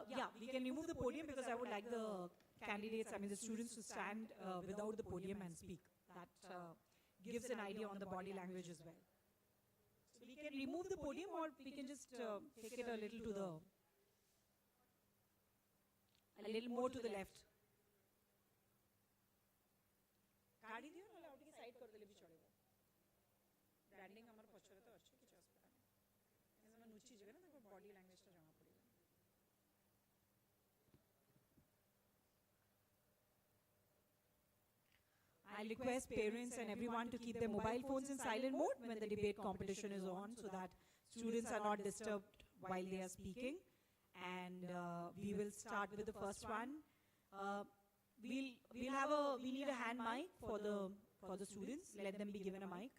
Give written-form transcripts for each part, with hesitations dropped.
Yeah, we can remove the podium because I would like the candidates, the students to stand without the podium and speak. That gives an idea on the body language as well. So we can remove the podium or we can just take it a little to the, a little more to the left. गाड़ी दियो ना loud की side कर देले भी चलेगा branding हमारे पछरे तो अच्छे किछ अस्पताल ऐसे में नुची जगह ना तो बॉडी लैंग्वेज टा जमा पड़ेगा I request parents and everyone to keep their mobile phones in silent mode when the debate competition is on so that students are not disturbed while they are speaking. And we will start with the first one. We need a hand mic for the students. Let them be given a mic.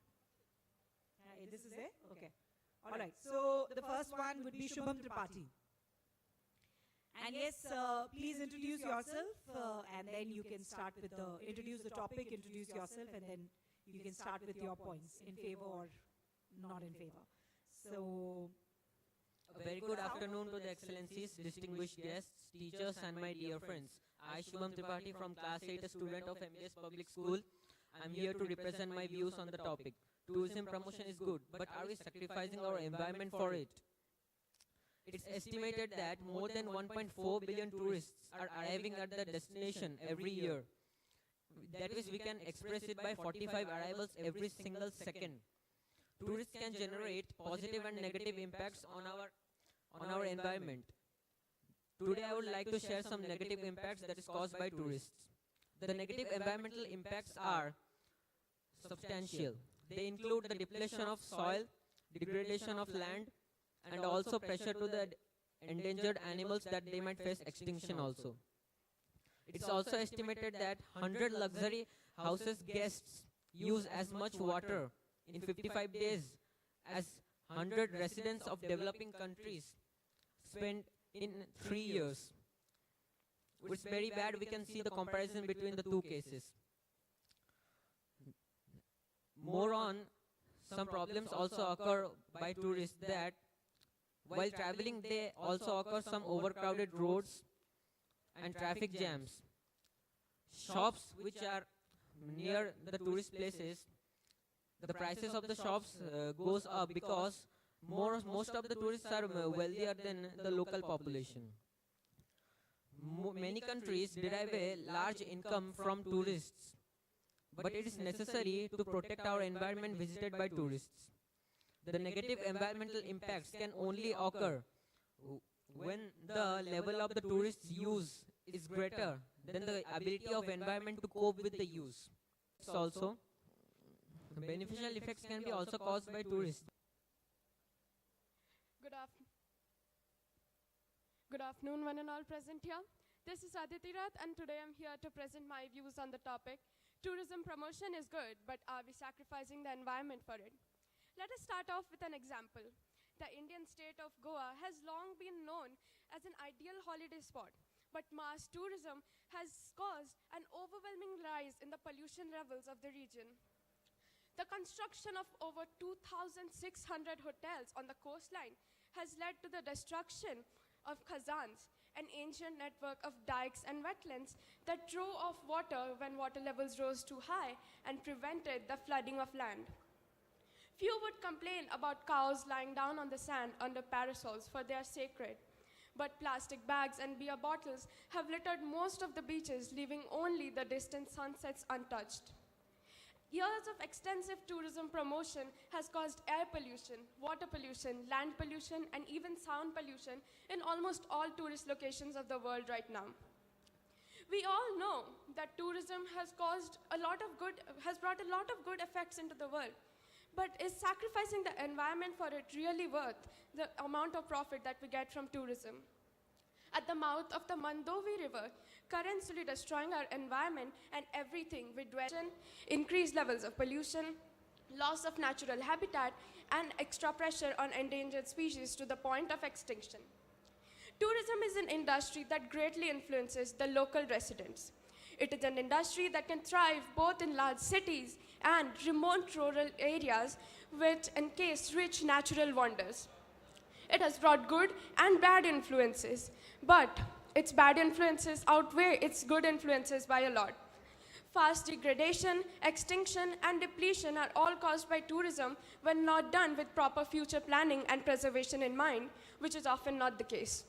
This is it? Okay. All right. So the first one would be Shubham Tripathi. And yes, please introduce yourself, and then you can start with introduce the topic, introduce yourself, and then you can start with your points in favor or not in favor. So, a very good afternoon to the excellencies, distinguished guests, teachers, and my dear friends. I, Shubham Tripathi from Class 8, a student of MBS Public School. I'm here to represent my views on the topic. Tourism promotion is good, but are we sacrificing our environment for it? It's estimated that more than 1.4 billion tourists are arriving at the destination every year. That is, we can express it by 45 arrivals every single second. Tourists can generate positive and negative impacts on our environment. Today I would like to share some negative impacts that is caused by tourists. The negative environmental impacts are substantial. They include the depletion of soil, degradation of land, and also pressure to the endangered animals that they might face extinction also. It's also estimated that 100 luxury houses guests use as much water in 55 days as 100 residents of developing countries spend in 3 years. It's very bad. We can see the comparison between the two cases. More on, some problems also occur by tourists that while traveling, they also occur some overcrowded roads and traffic jams. Shops which are near the tourist places, the prices of the shops goes up because most of the tourists are wealthier than the local population. Many countries derive a large income from tourists, but it is necessary to protect our environment visited by tourists. The negative environmental impacts can only occur when the level of the tourists' use is greater than the ability of environment to cope with the use. Also, beneficial effects can be also caused by tourists. Good afternoon, one and all present here. This is Aditi Rath, and today I'm here to present my views on the topic. Tourism promotion is good, but are we sacrificing the environment for it? Let us start off with an example. The Indian state of Goa has long been known as an ideal holiday spot, but mass tourism has caused an overwhelming rise in the pollution levels of the region. The construction of over 2,600 hotels on the coastline has led to the destruction of khazans, an ancient network of dikes and wetlands that drew off water when water levels rose too high and prevented the flooding of land. Few would complain about cows lying down on the sand under parasols, for they are sacred. But plastic bags and beer bottles have littered most of the beaches, leaving only the distant sunsets untouched. Years of extensive tourism promotion has caused air pollution, water pollution, land pollution, and even sound pollution in almost all tourist locations of the world right now. We all know that tourism has brought a lot of good effects into the world. But is sacrificing the environment for it really worth the amount of profit that we get from tourism? At the mouth of the Mandovi River, currents will be destroying our environment and everything with increased levels of pollution, loss of natural habitat, and extra pressure on endangered species to the point of extinction. Tourism is an industry that greatly influences the local residents. It is an industry that can thrive both in large cities and remote rural areas which encase rich natural wonders. It has brought good and bad influences, but its bad influences outweigh its good influences by a lot. Fast degradation, extinction, and depletion are all caused by tourism when not done with proper future planning and preservation in mind, which is often not the case.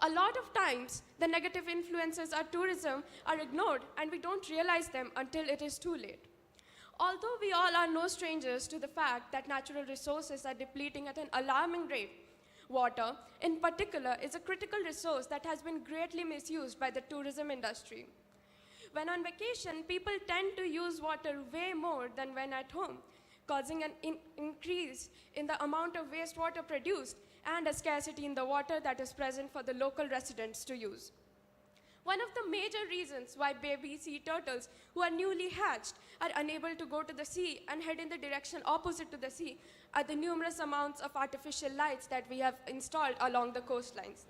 A lot of times, the negative influences of tourism are ignored and we don't realize them until it is too late. Although we all are no strangers to the fact that natural resources are depleting at an alarming rate, water, in particular, is a critical resource that has been greatly misused by the tourism industry. When on vacation, people tend to use water way more than when at home, causing an increase in the amount of wastewater produced and a scarcity in the water that is present for the local residents to use. One of the major reasons why baby sea turtles who are newly hatched are unable to go to the sea and head in the direction opposite to the sea are the numerous amounts of artificial lights that we have installed along the coastlines.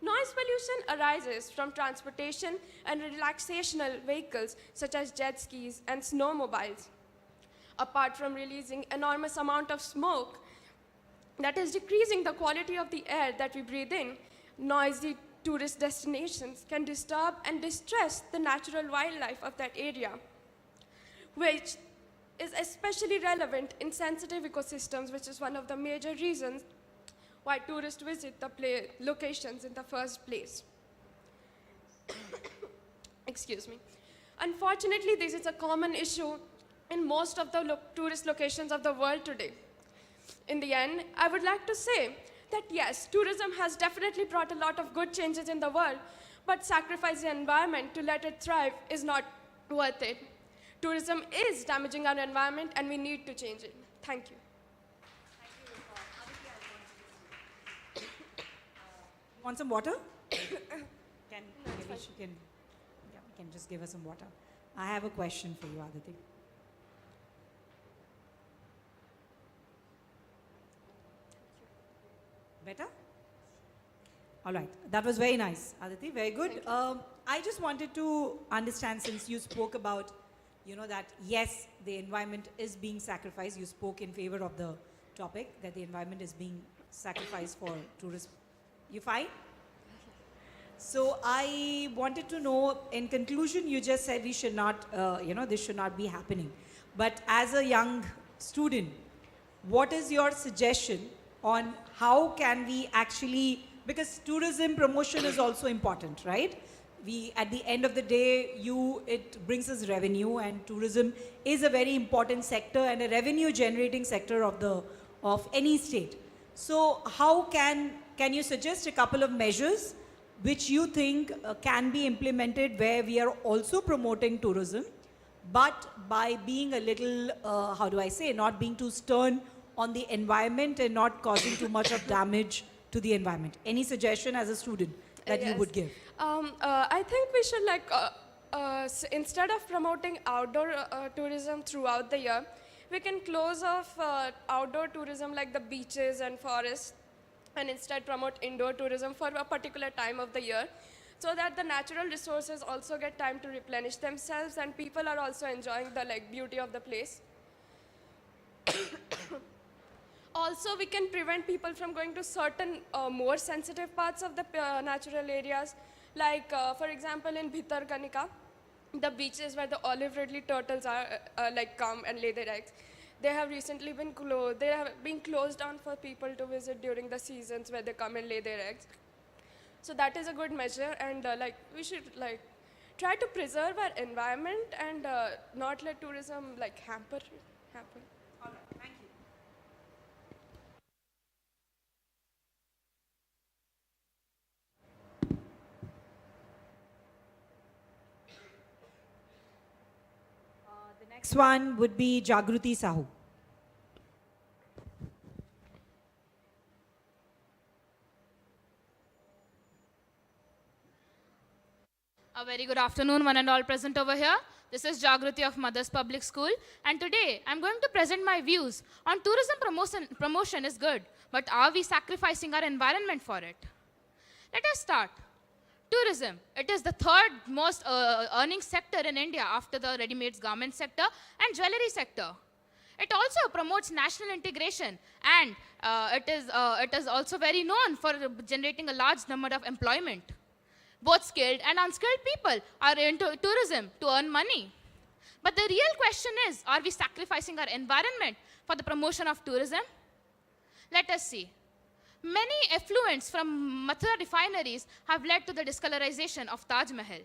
Noise pollution arises from transportation and relaxational vehicles such as jet skis and snowmobiles. Apart from releasing enormous amount of smoke that is decreasing the quality of the air that we breathe in, noisy tourist destinations can disturb and distress the natural wildlife of that area, which is especially relevant in sensitive ecosystems, which is one of the major reasons why tourists visit the locations in the first place. Excuse me. Unfortunately, this is a common issue in most of the tourist locations of the world today. In the end, I would like to say that yes, tourism has definitely brought a lot of good changes in the world, but sacrificing the environment to let it thrive is not worth it. Tourism is damaging our environment and we need to change it. Thank you. Want some water? Maybe she can, can just give us some water. I have a question for you, Aditi. Better? All right. That was very nice, Aditi. Very good. I just wanted to understand, since you spoke about, that yes, the environment is being sacrificed. You spoke in favor of the topic that the environment is being sacrificed for tourism. You fine? So I wanted to know, in conclusion, you just said we should not, this should not be happening. But as a young student, what is your suggestion on how can we actually, because tourism promotion is also important, right? At the end of the day, it brings us revenue, and tourism is a very important sector and a revenue generating sector of any state. So how can you suggest a couple of measures which you think can be implemented where we are also promoting tourism, but by being a little, not being too stern on the environment and not causing too much of damage to the environment? Any suggestion as a student that you would give? I think we should instead of promoting outdoor tourism throughout the year, we can close off outdoor tourism like the beaches and forests, and instead promote indoor tourism for a particular time of the year, so that the natural resources also get time to replenish themselves and people are also enjoying the beauty of the place. Also, we can prevent people from going to certain more sensitive parts of the natural areas, like for example in Bhitarkanika, the beaches where the olive ridley turtles are come and lay their eggs. They have recently been closed. They have been closed down for people to visit during the seasons where they come and lay their eggs. So that is a good measure, and we should try to preserve our environment and not let tourism hamper. All right, thank you. The next one would be Jagruti Sahu. A very good afternoon, one and all present over here. This is Jagruti of Mothers Public School, and today I'm going to present my views on tourism promotion is good, but are we sacrificing our environment for it? Let us start. Tourism, it is the third most earning sector in India after the ready-made garment sector and jewelry sector. It also promotes national integration, and it is also very known for generating a large number of employment. Both skilled and unskilled people are into tourism to earn money. But the real question is, are we sacrificing our environment for the promotion of tourism? Let us see. Many effluents from Mathura refineries have led to the discolorization of Taj Mahal.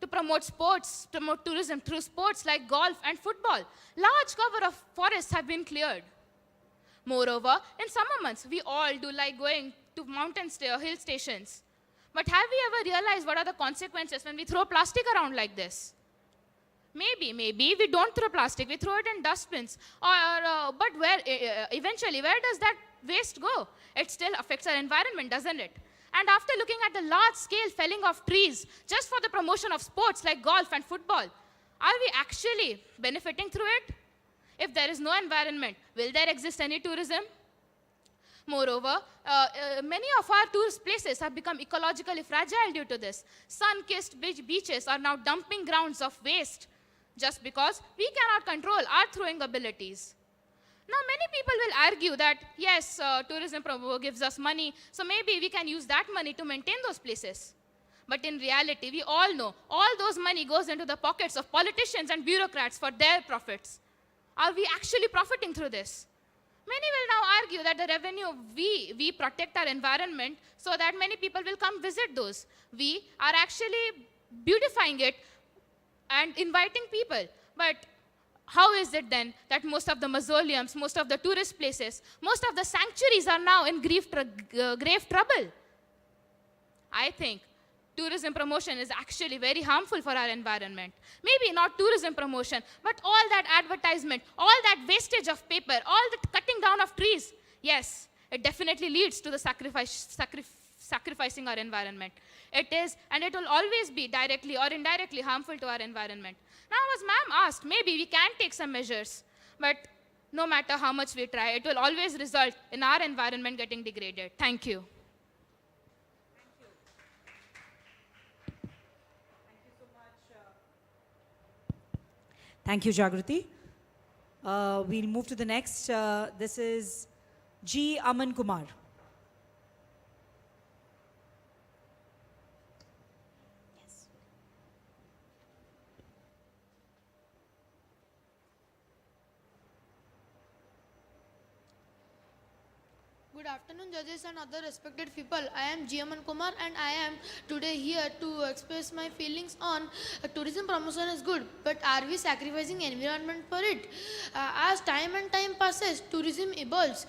To promote sports, promote tourism through sports like golf and football, large cover of forests have been cleared. Moreover, in summer months, we all do like going to hill stations. But have we ever realized what are the consequences when we throw plastic around like this? Maybe we don't throw plastic, we throw it in dustbins. But eventually, where does that waste go? It still affects our environment, doesn't it? And after looking at the large-scale felling of trees just for the promotion of sports like golf and football, are we actually benefiting through it? If there is no environment, will there exist any tourism? Moreover, many of our tourist places have become ecologically fragile due to this. Sun-kissed beaches are now dumping grounds of waste just because we cannot control our throwing abilities. Now, many people will argue that, yes, tourism gives us money, so maybe we can use that money to maintain those places. But in reality, we all know all those money goes into the pockets of politicians and bureaucrats for their profits. Are we actually profiting through this? Many will now argue that the revenue, we protect our environment so that many people will come visit those. We are actually beautifying it and inviting people. But how is it then that most of the mausoleums, most of the tourist places, most of the sanctuaries are now in grave trouble? I think tourism promotion is actually very harmful for our environment. Maybe not tourism promotion, but all that advertisement, all that wastage of paper, all the cutting down of trees. Yes, it definitely leads to the sacrificing our environment. It is, and it will always be directly or indirectly harmful to our environment. Now, as ma'am asked, maybe we can take some measures, but no matter how much we try, it will always result in our environment getting degraded. Thank you. Thank you, Jagruti. We'll move to the next. This is G. Aman Kumar. Good afternoon, judges and other respected people. I am G. Aman Kumar and I am today here to express my feelings on tourism promotion is good, but are we sacrificing environment for it? As time and time passes, tourism evolves.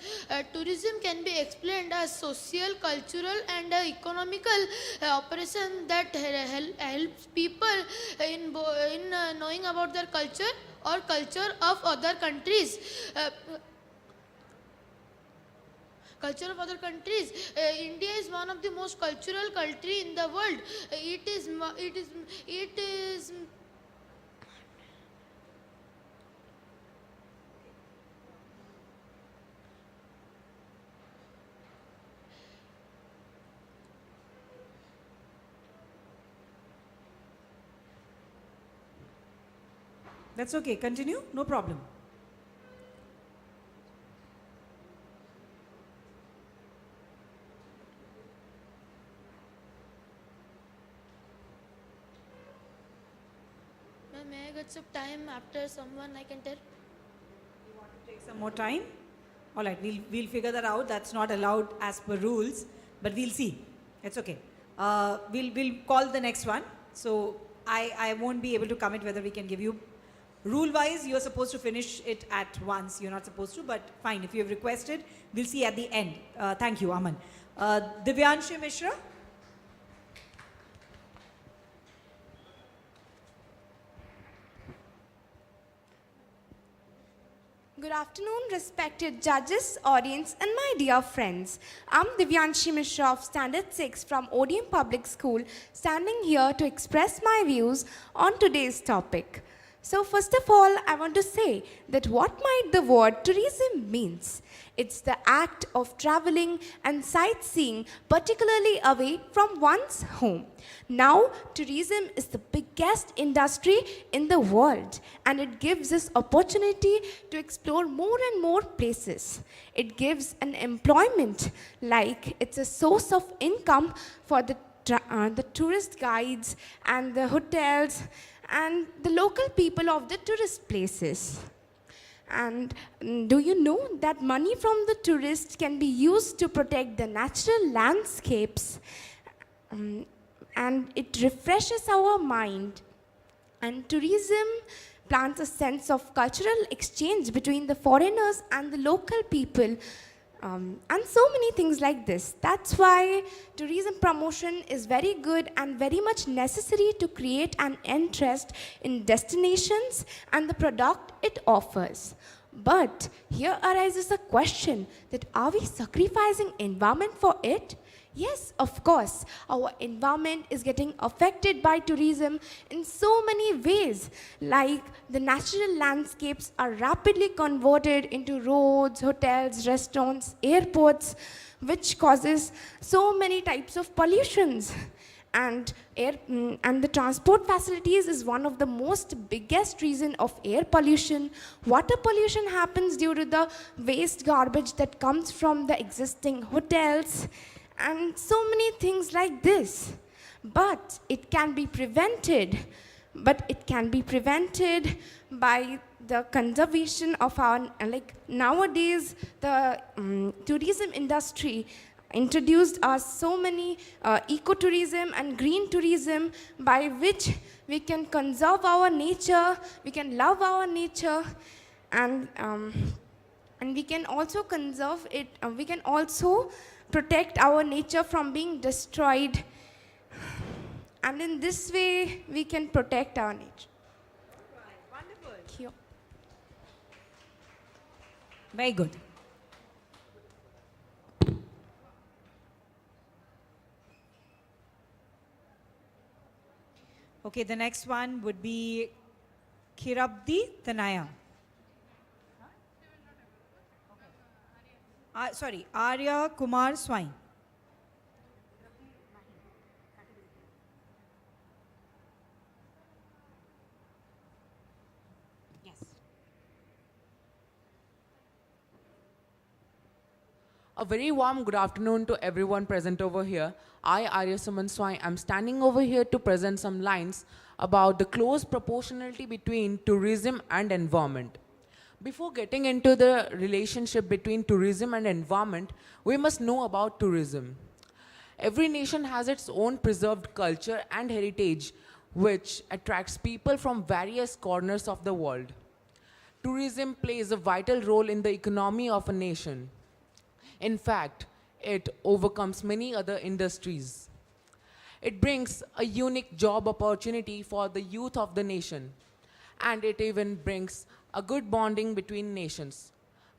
Tourism can be explained as social, cultural and economical operation that helps people in knowing about their culture or culture of other countries. India is one of the most cultural country in the world. It is. That's okay. Continue. No problem. May I get some time after someone I can tell? You want to take some more time? All right, we'll figure that out. That's not allowed as per rules, but we'll see. It's okay. We'll call the next one. So I won't be able to commit whether we can give you. Rule-wise, you're supposed to finish it at once. You're not supposed to, but fine. If you have requested, we'll see at the end. Thank you, Aman. Divyanshi Mishra. Good afternoon, respected judges, audience, and my dear friends. I'm Divyanshi Mishra of Standard 6 from ODM Public School, standing here to express my views on today's topic. So first of all, I want to say that what might the word tourism means? It's the act of traveling and sightseeing, particularly away from one's home. Now, tourism is the biggest industry in the world, and it gives us opportunity to explore more and more places. It gives an employment, like it's a source of income for the tourist guides and the hotels and the local people of the tourist places. And do you know that money from the tourists can be used to protect the natural landscapes, and it refreshes our mind. And tourism plants a sense of cultural exchange between the foreigners and the local people. And so many things like this. That's why tourism promotion is very good and very much necessary to create an interest in destinations and the product it offers. But here arises a question that are we sacrificing environment for it? Yes, of course, our environment is getting affected by tourism in so many ways. Like the natural landscapes are rapidly converted into roads, hotels, restaurants, airports, which causes so many types of pollutions. And the transport facilities is one of the most biggest reason of air pollution. Water pollution happens due to the waste garbage that comes from the existing hotels, and so many things like this. But it can be prevented. By the conservation of our, like nowadays, the tourism industry introduced us so many ecotourism and green tourism, by which we can conserve our nature, we can love our nature, and we can also conserve it, we can also protect our nature from being destroyed. And in this way, we can protect our nature. Wonderful. Thank you. Very good. Okay, the next one would be Kirabdi Tanaya. Sorry, Arya Kumar Swain. Yes. A very warm good afternoon to everyone present over here. I, Arya Suman Swai, am standing over here to present some lines about the close proportionality between tourism and environment. Before getting into the relationship between tourism and environment, we must know about tourism. Every nation has its own preserved culture and heritage, which attracts people from various corners of the world. Tourism plays a vital role in the economy of a nation. In fact, it overcomes many other industries. It brings a unique job opportunity for the youth of the nation, and it even brings a good bonding between nations.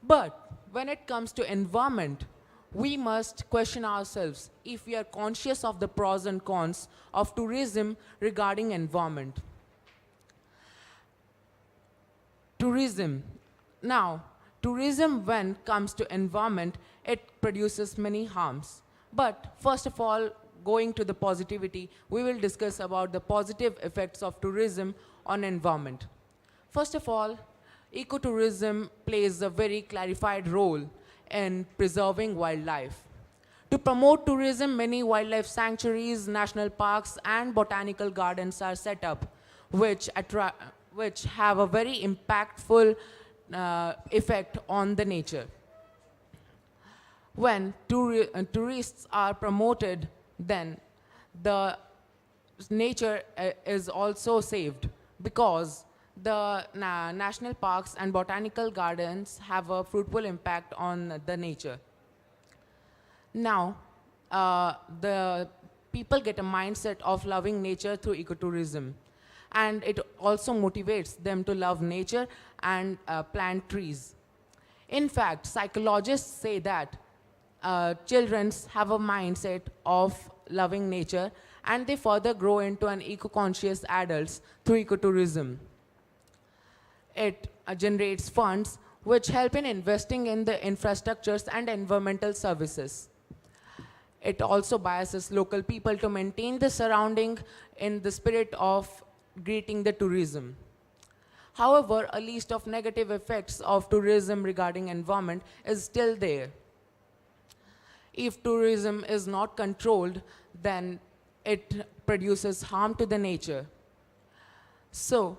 But when it comes to environment, we must question ourselves if we are conscious of the pros and cons of tourism regarding environment. Tourism. Now, tourism when it comes to environment, it produces many harms. But first of all, going to the positivity, we will discuss about the positive effects of tourism on environment. First of all, ecotourism plays a very clarified role in preserving wildlife. To promote tourism, many wildlife sanctuaries, national parks, and botanical gardens are set up, which have a very impactful effect on the nature. When tourists are promoted, then the nature is also saved, because the national parks and botanical gardens have a fruitful impact on the nature. Now, the people get a mindset of loving nature through ecotourism, and it also motivates them to love nature and plant trees. In fact, psychologists say that children have a mindset of loving nature, and they further grow into an eco-conscious adults through ecotourism. It generates funds which help in investing in the infrastructures and environmental services. It also biases local people to maintain the surrounding in the spirit of greeting the tourism. However, a list of negative effects of tourism regarding environment is still there. If tourism is not controlled, then it produces harm to the nature. So,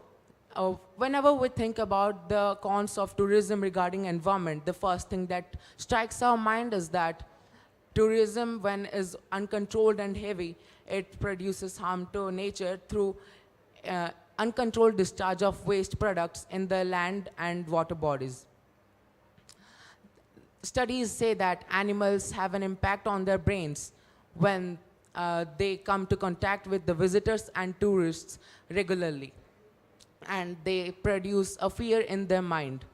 whenever we think about the cons of tourism regarding environment, the first thing that strikes our mind is that tourism, when is uncontrolled and heavy, it produces harm to nature through uncontrolled discharge of waste products in the land and water bodies. Studies say that animals have an impact on their brains when they come to contact with the visitors and tourists regularly, and they produce a fear in their mind.